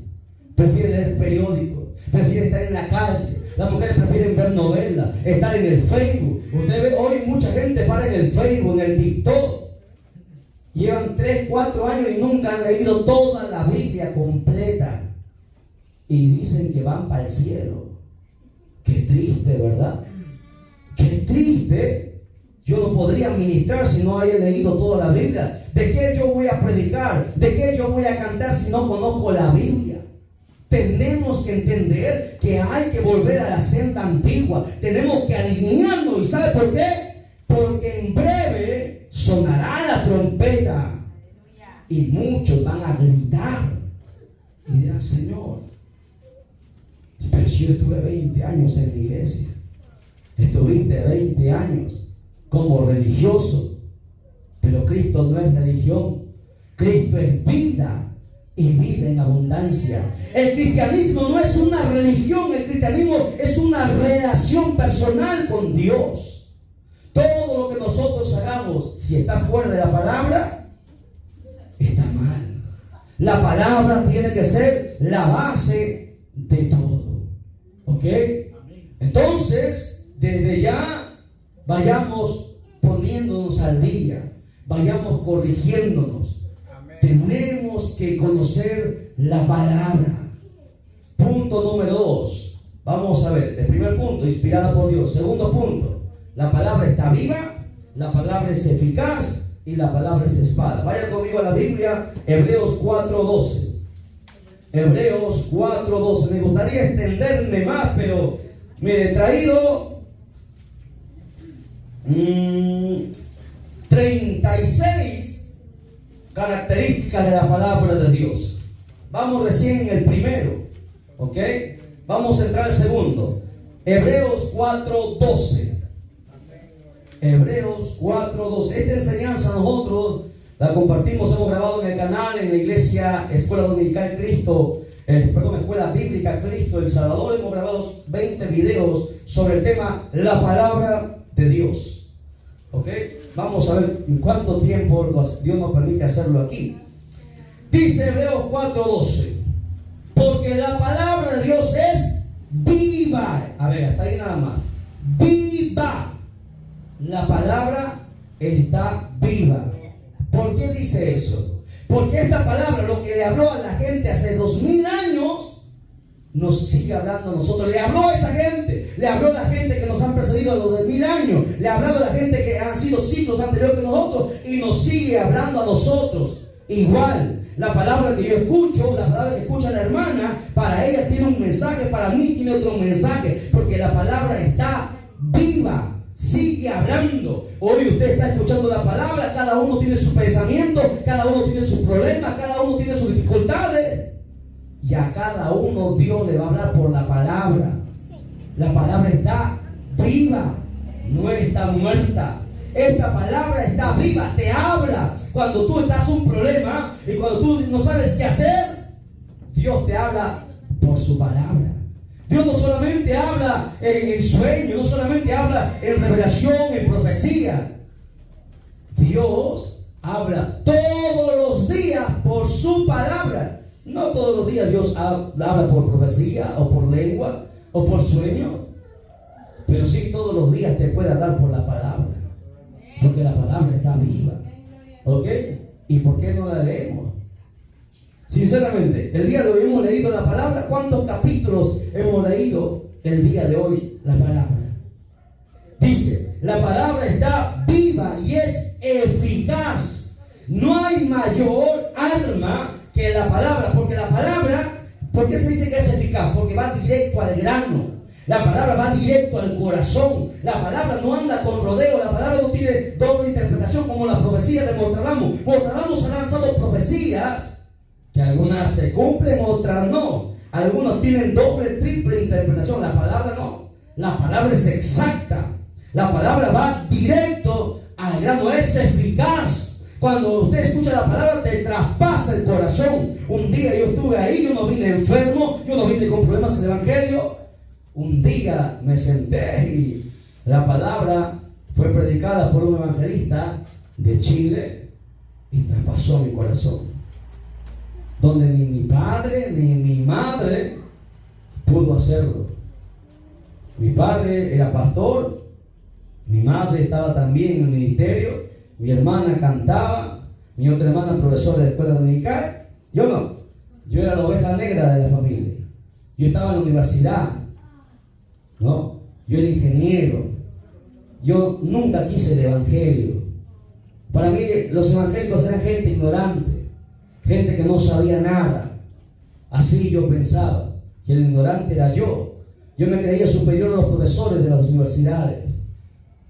Speaker 1: Prefiere leer periódicos. Prefiere estar en la calle. Las mujeres prefieren ver novelas, estar en el Facebook. Usted ve hoy mucha gente para en el Facebook, en el TikTok. Llevan 3, 4 años y nunca han leído toda la Biblia completa. Y dicen que van para el cielo. Qué triste, ¿verdad? Qué triste. Yo no podría ministrar si no haya leído toda la Biblia. ¿De qué yo voy a predicar? ¿De qué yo voy a cantar si no conozco la Biblia? Tenemos que entender que hay que volver a la senda antigua. Tenemos que alinearnos. ¿Y sabe por qué? Porque en breve sonará la trompeta. Y muchos van a gritar. Y dirán, Señor, pero si yo estuve 20 años en la iglesia. Estuviste 20 años como religioso. Pero Cristo no es religión. Cristo es vida. Y vida en abundancia. El cristianismo no es una religión. El cristianismo es una relación personal con Dios. Todo lo que nosotros hagamos, si está fuera de la palabra, está mal. La palabra tiene que ser la base de todo. ¿Ok? Entonces, desde ya vayamos poniéndonos al día. Vayamos corrigiéndonos. Tenemos que conocer la palabra. Punto número 2. Vamos a ver, el primer punto, inspirada por Dios. Segundo punto, la palabra está viva, la palabra es eficaz y la palabra es espada. Vaya conmigo a la Biblia, Hebreos 4:12. Hebreos 4:12. Me gustaría extenderme más, pero me he traído 36 características de la palabra de Dios. Vamos recién en el primero, ¿ok? Vamos a entrar al segundo. Hebreos 4:12. Hebreos 4:12. Esta enseñanza nosotros la compartimos, hemos grabado en el canal, en la iglesia Escuela Dominical Cristo, Escuela Bíblica Cristo El Salvador. Hemos grabado 20 videos sobre el tema la palabra de Dios. ¿Ok? Vamos a ver en cuánto tiempo Dios nos permite hacerlo aquí. Dice Hebreos 4:12. Porque la palabra de Dios es viva. A ver, hasta ahí nada más. Viva. La palabra está viva. ¿Por qué dice eso? Porque esta palabra, lo que le habló a la gente hace 2000 años, nos sigue hablando a nosotros. Le habló a esa gente, le habló a la gente que nos han precedido a los 2000 años, le ha hablado a la gente que han sido siglos anteriores que nosotros, y nos sigue hablando a nosotros. Igual, la palabra que yo escucho, la palabra que escucha la hermana, para ella tiene un mensaje, para mí tiene otro mensaje, porque la palabra está viva. Sigue hablando. Hoy usted está escuchando la palabra. Cada uno tiene su pensamiento, cada uno tiene sus problemas, cada uno tiene sus dificultades, y a cada uno Dios le va a hablar por la palabra. La palabra está viva, no está muerta. Esta palabra está viva, te habla. Cuando tú estás en un problema y cuando tú no sabes qué hacer, Dios te habla por su palabra. Dios no solamente habla en sueño, no solamente habla en revelación, en profecía. Dios habla todos los días por su palabra. No todos los días Dios habla por profecía o por lengua o por sueño, pero sí todos los días te puede hablar por la palabra, porque la palabra está viva. ¿Ok? ¿Y por qué no la leemos? Sinceramente, el día de hoy hemos leído la palabra. ¿Cuántos capítulos hemos leído el día de hoy la palabra? Dice, la palabra está viva y es eficaz. No hay mayor arma que la palabra, porque la palabra, ¿por qué se dice que es eficaz? Porque va directo al grano. La palabra va directo al corazón. La palabra no anda con rodeo. La palabra no tiene doble interpretación como la profecía de Nostradamus. Nostradamus ha lanzado profecías que algunas se cumplen, otras no. Algunos tienen doble, triple interpretación. La palabra no. La palabra es exacta. La palabra va directo al grano, es eficaz. Cuando usted escucha la palabra, te traspasa el corazón. Un día yo estuve ahí, yo no vine enfermo, yo no vine con problemas en el evangelio. Un día me senté y la palabra fue predicada por un evangelista de Chile y traspasó mi corazón. Donde ni mi padre ni mi madre pudo hacerlo. Mi padre era pastor, mi madre estaba también en el ministerio, mi hermana cantaba, mi otra hermana profesora de escuela dominical. Yo no, yo era la oveja negra de la familia. Yo estaba en la universidad, ¿no? Yo era ingeniero. Yo nunca quise el evangelio. Para mí los evangélicos eran gente ignorante, gente que no sabía nada. Así yo pensaba, que el ignorante era yo. Yo me creía superior a los profesores de las universidades.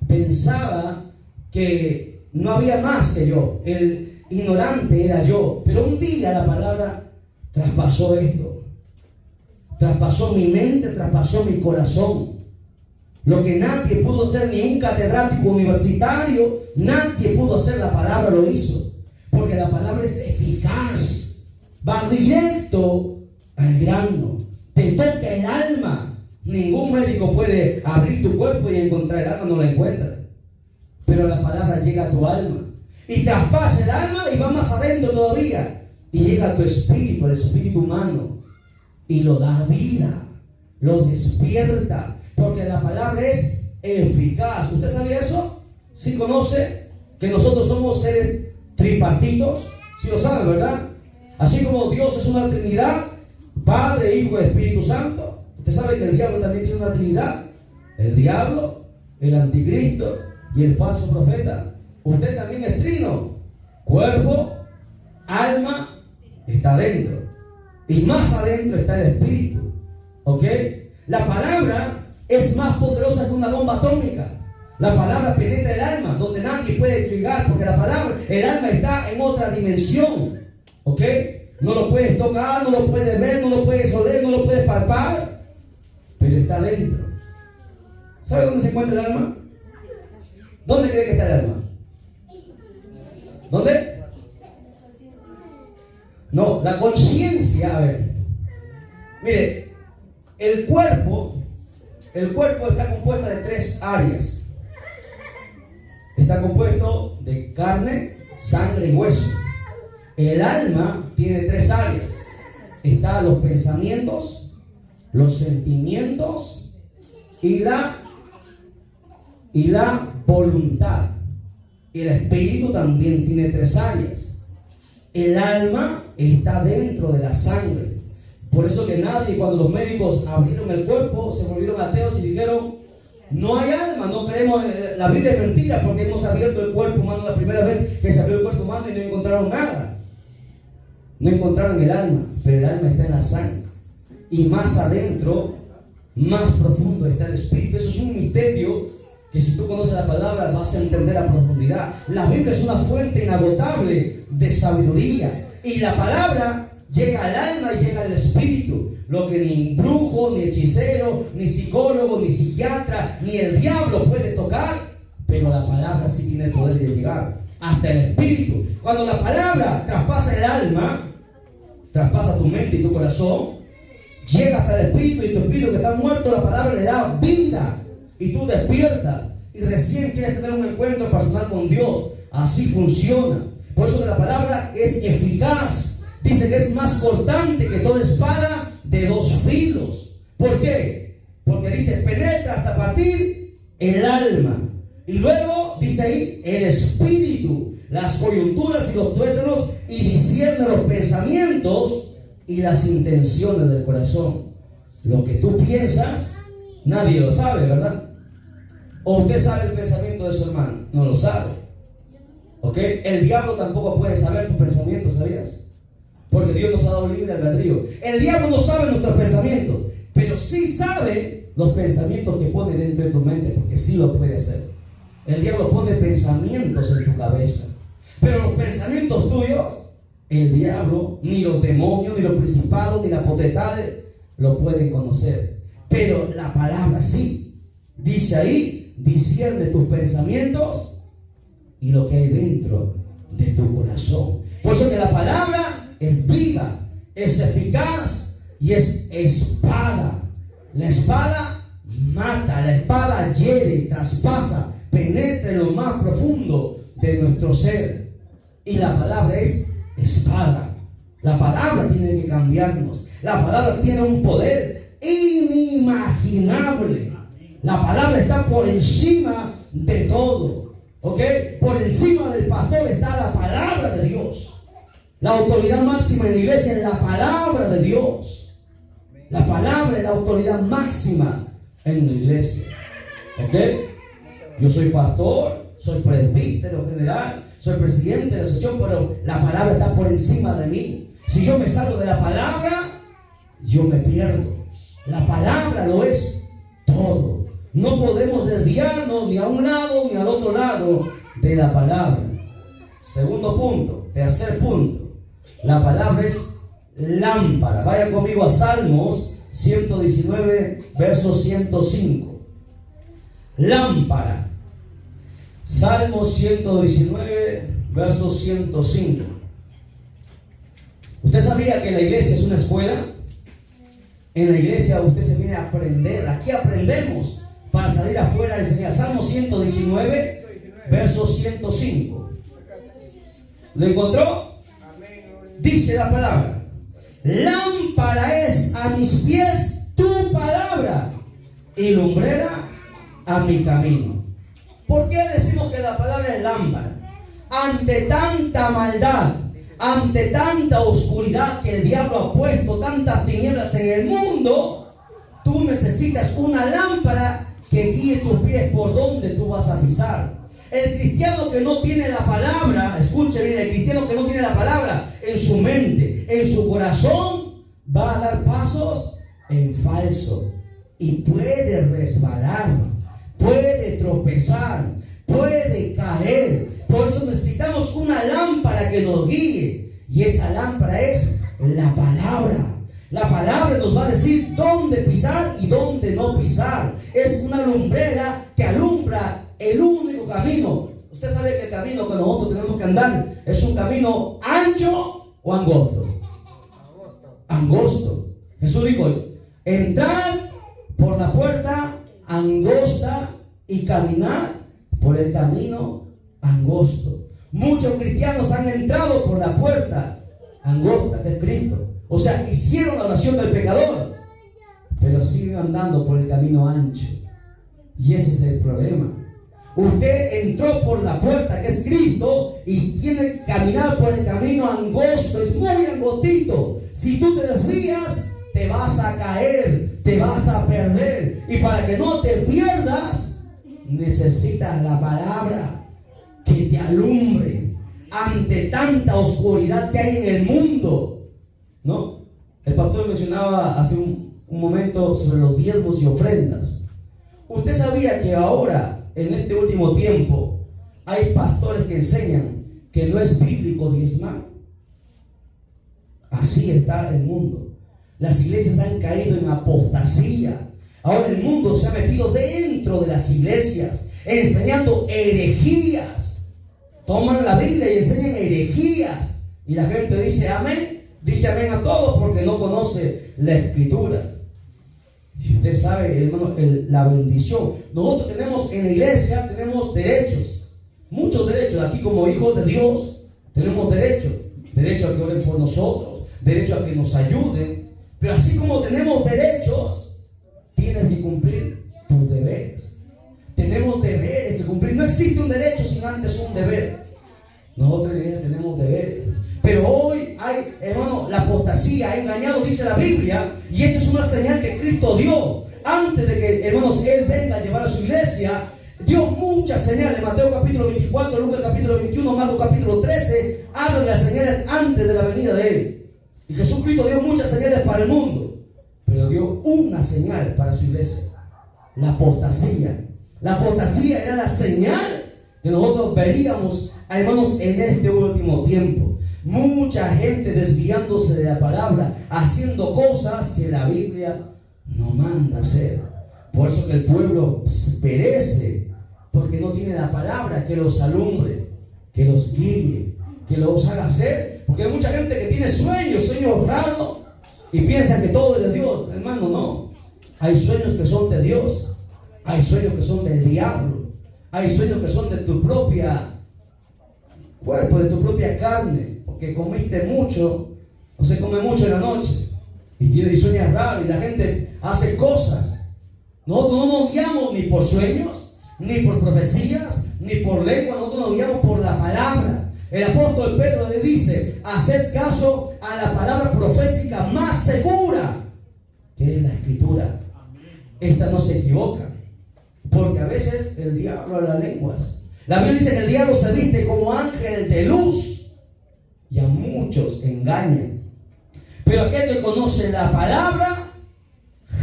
Speaker 1: Pensaba que no había más que yo. El ignorante era yo. Pero un día la palabra traspasó esto. Traspasó mi mente, traspasó mi corazón. Lo que nadie pudo hacer, ni un catedrático universitario, nadie pudo hacer, la palabra lo hizo. Porque la palabra es eficaz. Va directo al grano. Te toca el alma. Ningún médico puede abrir tu cuerpo y encontrar el alma, no la encuentra. Pero la palabra llega a tu alma. Y traspasa el alma y va más adentro todavía. Y llega a tu espíritu, al espíritu humano. Y lo da vida. Lo despierta. Porque la palabra es eficaz. ¿Usted sabía eso? ¿Sí conoce que nosotros somos seres tripartitos? ¿Sí lo sabe, verdad? Así como Dios es una Trinidad, Padre, Hijo y Espíritu Santo. Usted sabe que el diablo también tiene una trinidad. El diablo, el anticristo y el falso profeta. Usted también es trino. Cuerpo, alma, está adentro. Y más adentro está el espíritu. ¿Ok? La palabra es más poderosa que una bomba atómica. La palabra penetra el alma, donde nadie puede llegar, porque la palabra, el alma está en otra dimensión. ¿Ok? No lo puedes tocar, no lo puedes ver, no lo puedes oler, no lo puedes palpar, pero está dentro. ¿Sabe dónde se encuentra el alma? ¿Dónde cree que está el alma? ¿Dónde? No, la conciencia, a ver. Mire, el cuerpo está compuesto de 3 áreas. Está compuesto de carne, sangre y hueso. El alma tiene 3 áreas. Están los pensamientos, los sentimientos y la voluntad. El espíritu también tiene 3 áreas. El alma está dentro de la sangre. Por eso que nadie, cuando los médicos abrieron el cuerpo, se volvieron ateos y dijeron: no hay alma, no creemos, la Biblia es mentira, porque hemos abierto el cuerpo humano la primera vez que se abrió el cuerpo humano y no encontraron nada. No encontraron el alma, pero el alma está en la sangre. Y más adentro, más profundo está el espíritu. Eso es un misterio que, si tú conoces la palabra, vas a entender a profundidad. La Biblia es una fuente inagotable de sabiduría. Y la palabra llega al alma y llega al espíritu. Lo que ni brujo, ni hechicero, ni psicólogo, ni psiquiatra, ni el diablo puede tocar. Pero la palabra sí tiene el poder de llegar hasta el espíritu. Cuando la palabra traspasa el alma, traspasa tu mente y tu corazón, llega hasta el espíritu, y tu espíritu que está muerto, la palabra le da vida. Y tú despiertas y recién quieres tener un encuentro personal con Dios. Así funciona. Por eso que la palabra es eficaz. Dice que es más cortante que toda espada de 2 filos. ¿Por qué? Porque dice, penetra hasta partir el alma. Y luego dice ahí, el espíritu, las coyunturas y los tuétanos, y discierne los pensamientos y las intenciones del corazón. Lo que tú piensas, nadie lo sabe, ¿verdad? ¿O usted sabe el pensamiento de su hermano? No lo sabe. ¿Ok? El diablo tampoco puede saber tus pensamientos, ¿sabías? Porque Dios nos ha dado libre albedrío. El diablo no sabe nuestros pensamientos, pero sí sabe los pensamientos que pone dentro de tu mente, porque sí lo puede hacer. El diablo pone pensamientos en tu cabeza, pero los pensamientos tuyos, el diablo, ni los demonios, ni los principados, ni las potestades lo pueden conocer. Pero la palabra sí. Dice ahí, discierne tus pensamientos y lo que hay dentro de tu corazón. Por eso que la palabra es viva, es eficaz y es espada. La espada mata, la espada hiere, traspasa, penetra en lo más profundo de nuestro ser. Y la palabra es espada. La palabra tiene que cambiarnos. La palabra tiene un poder inimaginable. La palabra está por encima de todo. ¿Ok? Por encima del pastor está la palabra de Dios. La autoridad máxima en la iglesia es la palabra de Dios. La palabra es la autoridad máxima en la iglesia. ¿Ok? Yo soy pastor, soy presbítero general, soy presidente de la asociación, pero la palabra está por encima de mí. Si yo me salgo de la palabra, yo me pierdo. La palabra lo es todo. No podemos desviarnos ni a un lado ni al otro lado de la palabra. Segundo punto, tercer punto. La palabra es lámpara. Vaya conmigo a Salmos 119, verso 105. Lámpara. Salmos 119, verso 105. ¿Usted sabía que la iglesia es una escuela? En la iglesia usted se viene a aprender. Aquí aprendemos para salir afuera a enseñar. Salmo 119, verso 105. ¿Lo encontró? Dice la palabra: lámpara es a mis pies tu palabra y lumbrera a mi camino. ¿Por qué decimos que la palabra es lámpara? Ante tanta maldad, ante tanta oscuridad que el diablo ha puesto, tantas tinieblas en el mundo, tú necesitas una lámpara que guíe tus pies por donde tú vas a pisar. El cristiano que no tiene la palabra, escuche bien, el cristiano que no tiene la palabra en su mente, en su corazón, va a dar pasos en falso y puede resbalar, puede tropezar, puede caer. Por eso necesitamos una lámpara que nos guíe, y esa lámpara es la palabra. La palabra nos va a decir dónde pisar y dónde no pisar. Es una lumbrera que alumbra el único camino. Usted sabe que el camino que nosotros tenemos que andar es un camino ancho o angosto. Angosto. Jesús dijo: entrar por la puerta angosta y caminar por el camino angosto. Muchos cristianos han entrado por la puerta angosta, que es Cristo. O sea, hicieron la oración del pecador, pero siguen andando por el camino ancho. Y ese es el problema. Usted entró por la puerta, que es Cristo, y tiene que caminar por el camino angosto. Es muy angostito. Si tú te desvías, te vas a caer, te vas a perder. Y para que no te pierdas, necesitas la palabra que te alumbre ante tanta oscuridad que hay en el mundo, ¿no? El pastor mencionaba hace un momento sobre los diezmos y ofrendas. ¿Usted sabía que ahora, en este último tiempo, hay pastores que enseñan que no es bíblico diezmar? Así está el mundo. Las iglesias han caído en apostasía. Ahora el mundo se ha metido dentro de las iglesias, enseñando herejías. Toman la Biblia y enseñan herejías. Y la gente dice amén. Dice amén a todos porque no conoce la escritura. Y usted sabe, hermano, la bendición. Nosotros tenemos en la iglesia, tenemos derechos. Muchos derechos. Aquí como hijos de Dios tenemos derechos. Derecho a que oren por nosotros. Derecho a que nos ayuden. Pero así como tenemos derechos, tienes que cumplir tus deberes. Tenemos deberes que cumplir. No existe un derecho sin antes un deber. Nosotros en la iglesia tenemos deberes. Pero hoy hay, hermano, la apostasía ha engañado, dice la Biblia, y esta es una señal que Cristo dio. Antes de que, hermanos, Él venga a llevar a su iglesia, dio muchas señales. Mateo capítulo 24, Lucas capítulo 21, Marcos capítulo 13, habla de las señales antes de la venida de Él. Y Jesucristo dio muchas señales para el mundo, pero dio una señal para su iglesia: la apostasía. La apostasía era la señal que nosotros veríamos, hermanos, en este último tiempo. Mucha gente desviándose de la palabra, haciendo cosas que la Biblia no manda hacer. Por eso que el pueblo perece, porque no tiene la palabra que los alumbre, que los guíe, que los haga hacer. Porque hay mucha gente que tiene sueños raros, y piensa que todo es de Dios. Hermano, no. Hay sueños que son de Dios. Hay sueños que son del diablo. Hay sueños que son de tu propia cuerpo, de tu propia carne. Que comiste mucho, o se come mucho en la noche, y sueñas raro, y la gente hace cosas. Nosotros no nos guiamos ni por sueños, ni por profecías, ni por lengua. Nosotros nos guiamos por la palabra. El apóstol Pedro le dice: haced caso a la palabra profética más segura, que es la escritura. Esta no se equivoca, porque a veces el diablo habla lenguas. La Biblia dice que el diablo se viste como ángel de luz, y a muchos engañan. Pero aquel que conoce la palabra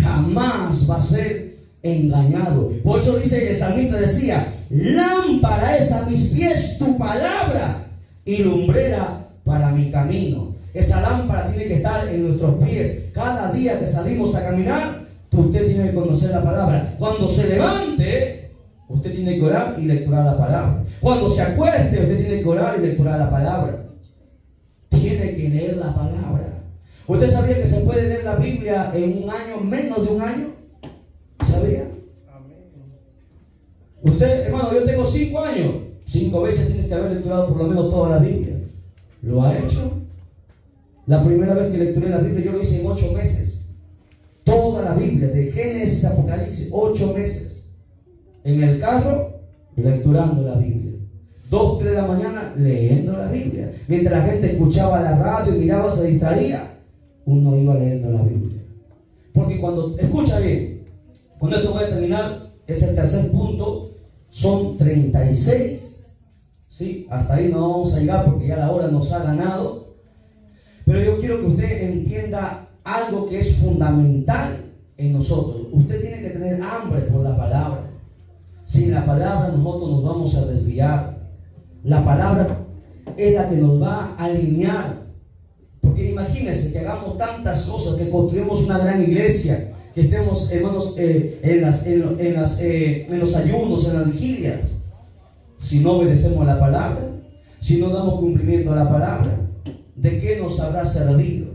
Speaker 1: jamás va a ser engañado. Por eso dice que el salmista decía: lámpara es a mis pies tu palabra y lumbrera para mi camino. Esa lámpara tiene que estar en nuestros pies. Cada día que salimos a caminar, usted tiene que conocer la palabra. Cuando se levante, usted tiene que orar y lecturar la palabra. Cuando se acueste, usted tiene que orar y lecturar la palabra. Tiene que leer la palabra. ¿Usted sabía que se puede leer la Biblia en un año, menos de un año? ¿Sabía? Usted, hermano, yo tengo 5 años. 5 veces tienes que haber lecturado por lo menos toda la Biblia. ¿Lo ha hecho? La primera vez que lecturé la Biblia yo lo hice en 8 meses. Toda la Biblia, de Génesis a Apocalipsis, 8 meses. En el carro, lecturando la Biblia. 2, 3 de la mañana leyendo la Biblia. Mientras la gente escuchaba la radio y miraba, se distraía, uno iba leyendo la Biblia. Porque cuando, escucha bien, Con esto voy a terminar. Es el tercer punto. Son 36. ¿Sí? Hasta ahí no vamos a llegar porque ya la hora nos ha ganado. Pero yo quiero que usted entienda algo que es fundamental en nosotros. Usted tiene que tener hambre por la palabra. Sin la palabra nosotros nos vamos a desviar. La palabra es la que nos va a alinear. Porque imagínense que hagamos tantas cosas, que construimos una gran iglesia, que estemos, hermanos, en los ayunos, en las vigilias. Si no obedecemos a la palabra, si no damos cumplimiento a la palabra, ¿de qué nos habrá servido?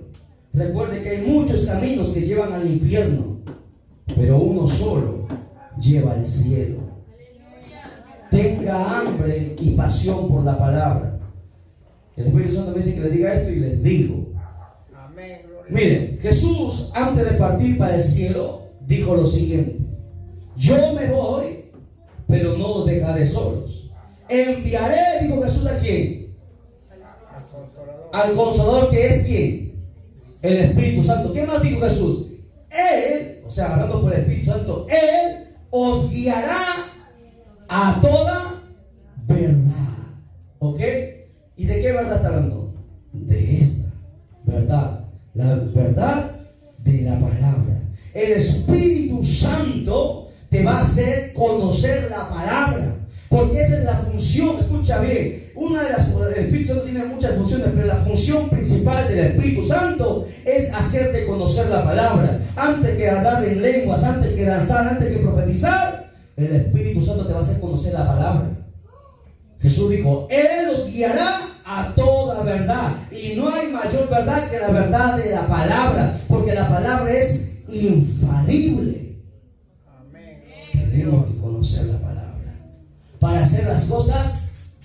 Speaker 1: Recuerde que hay muchos caminos que llevan al infierno, pero uno solo lleva al cielo. Tenga hambre y pasión por la palabra. El Espíritu Santo me dice que les diga esto y les digo. Miren, Jesús antes de partir para el cielo dijo lo siguiente: yo me voy, pero no os dejaré solos. Enviaré, dijo Jesús, ¿a quién? Al Consolador, que es ¿quién? El Espíritu Santo. ¿Qué más dijo Jesús? Él, o sea, hablando por el Espíritu Santo, Él os guiará a toda verdad. ¿Ok? ¿Y de qué verdad está hablando? De esta verdad, la verdad de la palabra. El Espíritu Santo te va a hacer conocer la palabra, porque esa es la función. Escucha bien, el Espíritu Santo tiene muchas funciones, pero la función principal del Espíritu Santo es hacerte conocer la palabra. Antes que hablar en lenguas, antes que danzar, antes que profetizar, el Espíritu Santo te va a hacer conocer la palabra. Jesús dijo: Él os guiará a toda verdad. Y no hay mayor verdad que la verdad de la palabra, porque la palabra es infalible. Amén. Tenemos que conocer la palabra para hacer las cosas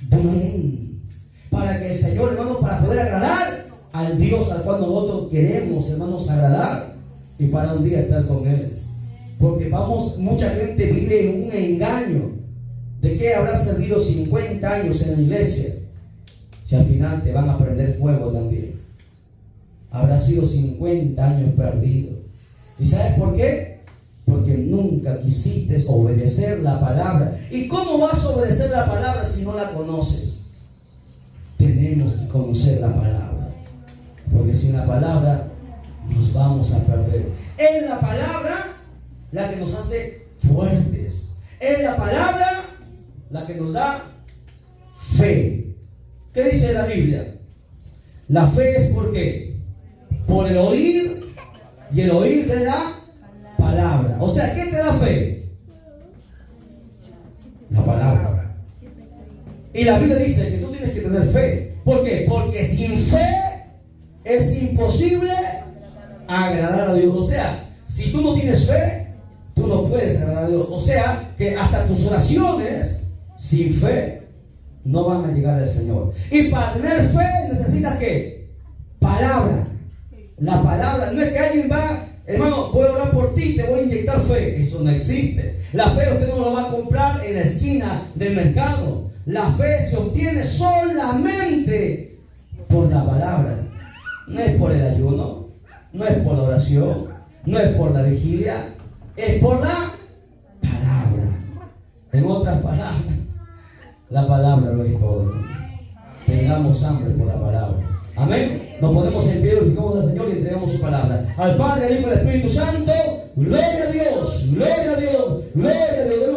Speaker 1: bien, para que el Señor, hermanos, para poder agradar al Dios al cual nosotros queremos, hermanos, agradar, y para un día estar con Él. Porque mucha gente vive en un engaño. ¿De qué habrá servido 50 años en la iglesia si al final te van a prender fuego también? Habrá sido 50 años perdido. ¿Y sabes por qué? Porque nunca quisiste obedecer la palabra. ¿Y cómo vas a obedecer la palabra si no la conoces? Tenemos que conocer la palabra, porque sin la palabra nos vamos a perder. Es la palabra la que nos hace fuertes. Es la palabra la que nos da fe. ¿Qué dice la Biblia? La fe es ¿por qué? Por el oír, y el oír de la palabra. O sea, ¿qué te da fe? La palabra. Y la Biblia dice que tú tienes que tener fe. ¿Por qué? Porque sin fe es imposible agradar a Dios. O sea, si tú no tienes fe, tú no puedes agradar a Dios. O sea, que hasta tus oraciones sin fe no van a llegar al Señor. Y para tener fe necesitas ¿qué? Palabra. La palabra. No es que alguien va, hermano, voy a orar por ti, te voy a inyectar fe. Eso no existe. La fe usted no lo va a comprar en la esquina del mercado. La fe se obtiene solamente por la palabra. No es por el ayuno, no es por la oración, no es por la vigilia, es por la palabra. En otras palabras, la palabra lo es todo. Tengamos hambre por la palabra. Amén. Nos ponemos en pie, glorificamos al Señor y entregamos su palabra. Al Padre, al Hijo y al Espíritu Santo. Gloria a Dios, gloria a Dios, gloria a Dios.